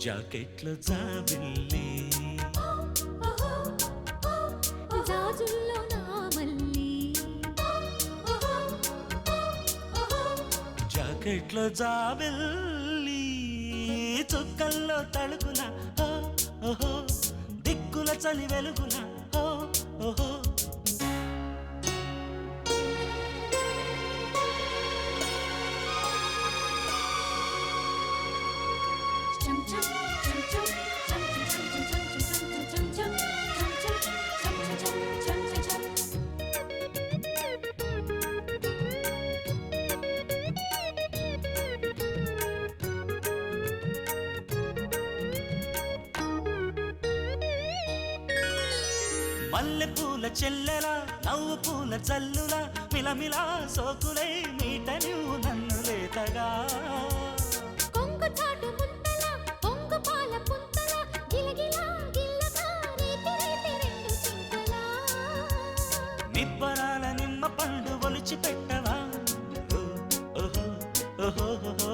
జాకెట్లో జాబిల్లి జాజుల్లో నా మల్లి జాకెట్లో జాబిల్లి చుక్కల్లో తళుకుల ఓహో దిక్కుల చలి వెలుగుల ఓహో మల్లె పూల చెల్లెల నవ్వు పూల జల్లుల మిలమిలా సోకులే మీట నువ్వు నన్ను లేతగా కొంగు చాటు ముంతల పొంగు పాల పుంతల గిలగిలా గిల్లగా రేతి రేతి రెండు చింతలా నిబ్బరాల నిమ్మ పండు ఒలిచి పెట్టవా ఓహో ఓహో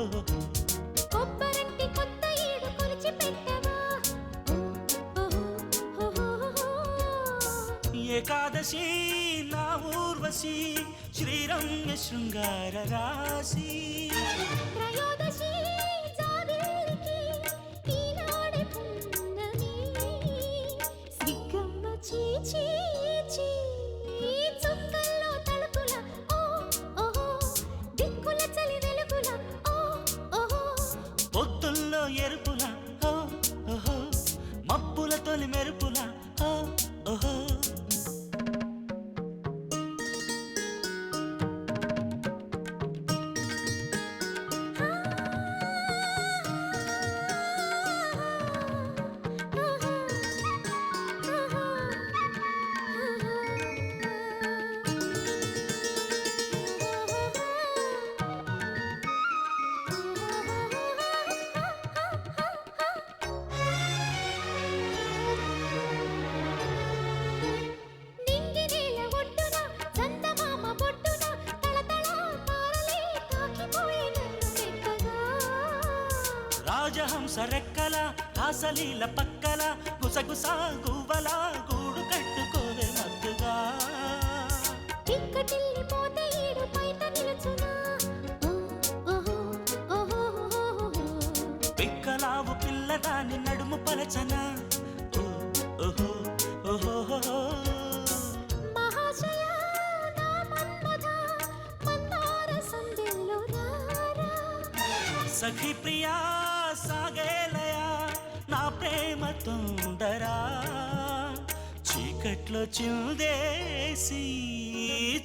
కొబ్బరంటి కొత్త ఈడు కొలిచి పెట్టవా ఏకాదశి నా ఊర్వశి శ్రీరంగ శృంగార రాశి త్రయోదశి జాబిల్లికి ఈనాడే పున్నమి సిగ్గమ్మ చీచీ చీ చుక్కల్లో తలుపుల ఓహో దిక్కుల చలి వెలుగుల ఓహో పొద్దుల్లో ఎరుపుల ఓహో మప్పుల తొలి మెరుపుల ఓహో నింగినేల ఒడ్డున చందమామ బొడ్డున తళతళ తారలే తాకిపోయే నన్ను మెత్తగా రాజహంస రెక్కల రాసలీల పక్కల గుసగుస గువ్వల గూడు కట్టుకోవే మత్తుగా పిక్కటిల్లిపోతే ఈడు బయట నిలుచునా పిక్కలావు పిల్లదాని నడుము పలచన ఓహో ఓహో మహాశయ నా మన్మథ మందార సందెల్లో రారా సఖి ప్రియా సాగేలయా నా ప్రేమ తొందరా చీకట్లో చిందేసి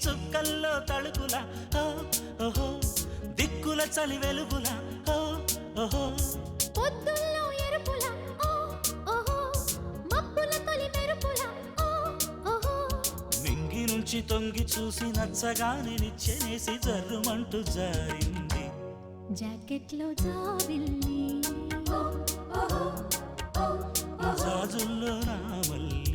చుక్కల్లో తళుకుల ఓహో దిక్కుల చలి వెలుగుల ఓహో పొద్దుల్లో ఎరుపుల ఓహో మబ్బుల తొలి మెరుపుల ఓహో మింగి నుంచి తొంగి చూసి నచ్చగానే నిచ్చెనేసి జర్రుమంటూ జారింది జాకెట్లో జాబిల్లి జాజుల్లో నా మల్లి